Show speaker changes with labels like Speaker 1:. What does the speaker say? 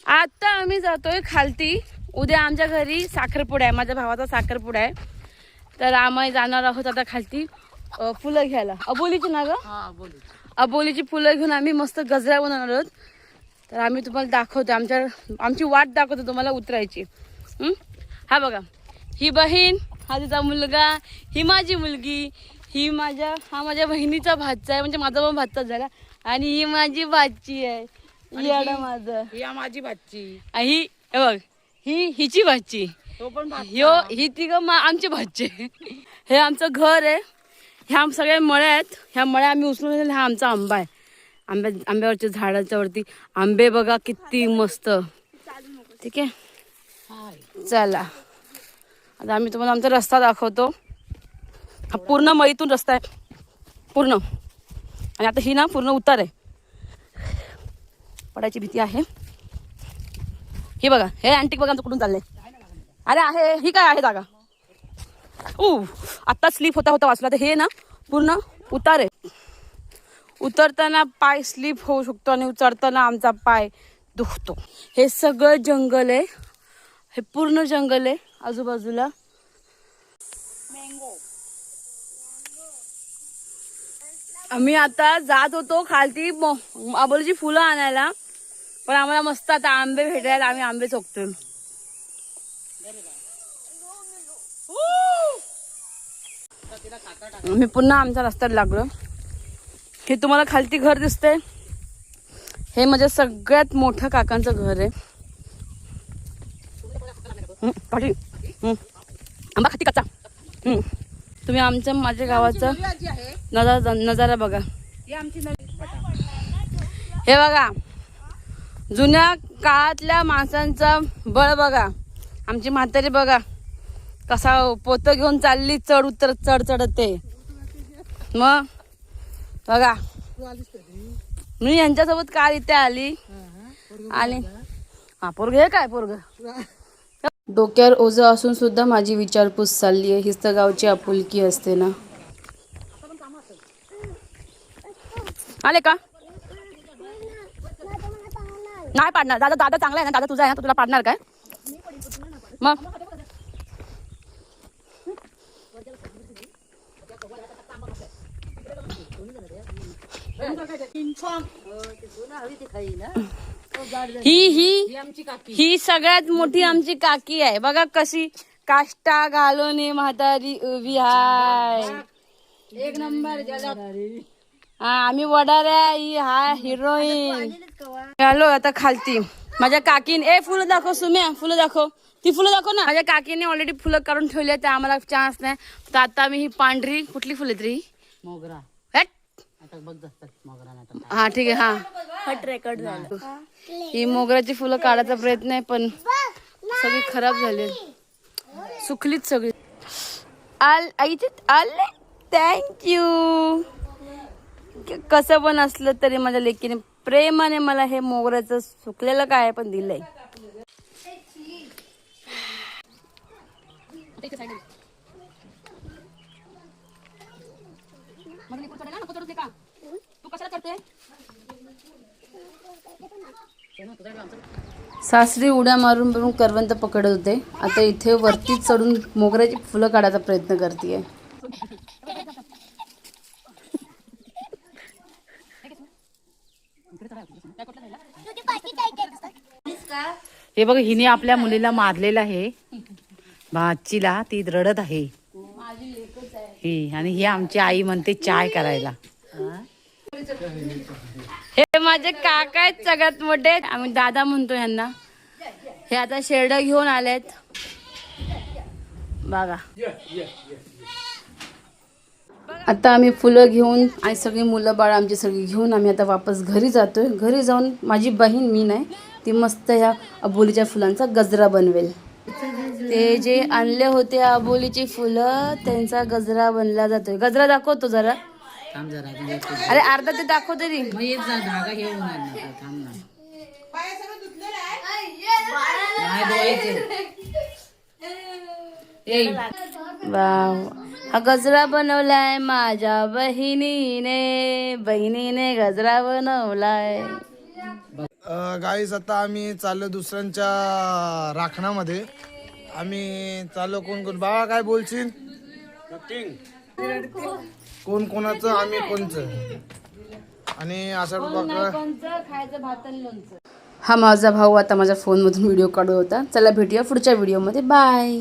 Speaker 1: आता आम्ही जातोय खालती. उद्या आमच्या घरी साखरपुडा आहे, माझ्या भावाचा साखरपुडा आहे. तर आम्ही जाणार आहोत आता खालती फुलं घ्यायला. अबोलीची ना ग? अबोलीची फुलं घेऊन आम्ही मस्त गजरा बनवणार आहोत. तर आम्ही तुम्हाला दाखवतो, आमची वाट दाखवतो तुम्हाला उतरायची. हा बघा, ही बहीण, हा तिचा मुलगा, ही माझी मुलगी, हा माझ्या बहिणीचा भाचा आहे, म्हणजे माझा पण भाचा झाला. आणि ही माझी भाची आहे, माझं,
Speaker 2: ही माझी भाची,
Speaker 1: ही हे बघ, हिची भाची,
Speaker 2: तो पण
Speaker 1: ही तिघ आमची भाची. हे आमचं घर आहे. ह्या सगळ्या मळ्या आहेत. ह्या मळ्या आम्ही उचलून, हा आमचा आंबा आहे. आंब्यावरच्या झाडाच्या वरती आंबे बघा किती मस्त. ठीक आहे, चला आता आम्ही तुम्हाला आमचा रस्ता दाखवतो. हा पूर्ण मळीतून रस्ता आहे पूर्ण. आणि आता ही ना पूर्ण उतार आहे, पडायची भीती आहे. ही बघा, हे अँटिक बघा आमचं कुठून चाललंय. अरे आहे, ही काय आहे जागा. आत्ता स्लीप होता वाचला. तर हे ना पूर्ण उतार आहे. उतरताना पाय स्लीप होऊ शकतो आणि उचरताना आमचा पाय दुखतो. हे सगळं जंगल आहे, हे पूर्ण जंगल आहे आजूबाजूला. आम्ही आता जात होतो खालती आंबोलीची फुलं आणायला, पण आम्हाला मस्त आता आंबे भेटायला आम्ही आंबे चोखतोय. मी पुन्हा आमच्या रस्त्यात लागलो. हे तुम्हाला खालती घर दिसतंय, हे माझ्या सगळ्यात मोठं काकांचं घर आहे. आंबा खाती कच्चा. तुम्ही माझ्या गावाचा नजारा बघा. हे बघा, जुन्या काळातल्या माणसांचा बळ बघा. आमची म्हातारी बघा कसा पोतं घेऊन चालली, चढ चढत ते. मग बघा, मी यांच्यासोबत काल इथे आली. आणि हा पोरग, हे काय पोरग, डोक्यावर ओझं असून सुद्धा माझी विचारपूस चालली आहे. हीच तर गावची आपुलकी असते ना. आले का? नाही पाडणार दादा. दादा चांगला आहे ना, दादा तुझा आहे ना, तुला पाडणार काय मग? ही सगळ्यात मोठी आमची काकी आहे. बघा कशी काष्टा घालून म्हातारी उभी आहे. एक नंबर. हा, आम्ही वडाऱ्या. ही हा हिरोईन. आलो आता खालती. माझ्या काकीने फुलं दाखव सुम्या, फुलं दाखव. ती फुलं दाखव ना. माझ्या काकीने ऑलरेडी फुलं काढून ठेवली, त्या आम्हाला चान्स नाही. तर आता मी ही पांढरी कुठली फुलं तरी
Speaker 2: मोगरा.
Speaker 1: हा ठीक आहे. हा रेकॉर्ड झालं. ही मोगऱ्याची फुलं काढायचा प्रयत्न आहे, पण सगळी खराब झाली, सुकलीच सगळी. आले थँक्यू. कसं पण असलं तरी माझ्या लेकीने प्रेमाने मला हे मोगऱ्याचं सुकलेलं काय पण दिलंय. सासरी उड्या मारून करवंत पकडत होते. आता इथे वरती चढून मोगऱ्याची फुलं काढायचा प्रयत्न करतेय.
Speaker 2: हे बघ, हिने आपल्या मुलीला मारलेलं आहे, भाचीला. ती रडत आहे ही. आणि ही आमची आई म्हणते चाय करायला.
Speaker 1: हे माझे काका आहेत सगळ्यात मोठे. आम्ही दादा म्हणतो यांना. हे आता शेरड घेऊन आलेत बघा. आता आम्ही फुलं घेऊन आणि सगळी मुलं बाळ आमची सगळी घेऊन आम्ही आता वापस घरी जातोय. घरी जाऊन माझी बहीण, मी नाही, ती मस्त ह्या अबोलीच्या फुलांचा गजरा बनवेल. ते जे आणले होते अबोलीची फुलं, त्यांचा गजरा बनला जातोय. गजरा दाखवतो जरा. अरे अर्धा ते दाखव तरी. हा गजरा बनवलाय माझ्या बहिणीने. बहिणीने गजरा बनवलाय.
Speaker 3: गाईस आता आम्ही चाललो दुसऱ्यांच्या राखणामध्ये. आम्ही चाललो कोण कोण बाबा काय बोलशील? कोण कोणाचं आम्ही कोणचं आणि अशा
Speaker 1: खायचं भात आणि लोणचं. हा माझा भाऊ आता माझ्या फोनमधून व्हिडिओ काढत होता. चला भेटूया पुढच्या व्हिडिओमध्ये. बाय.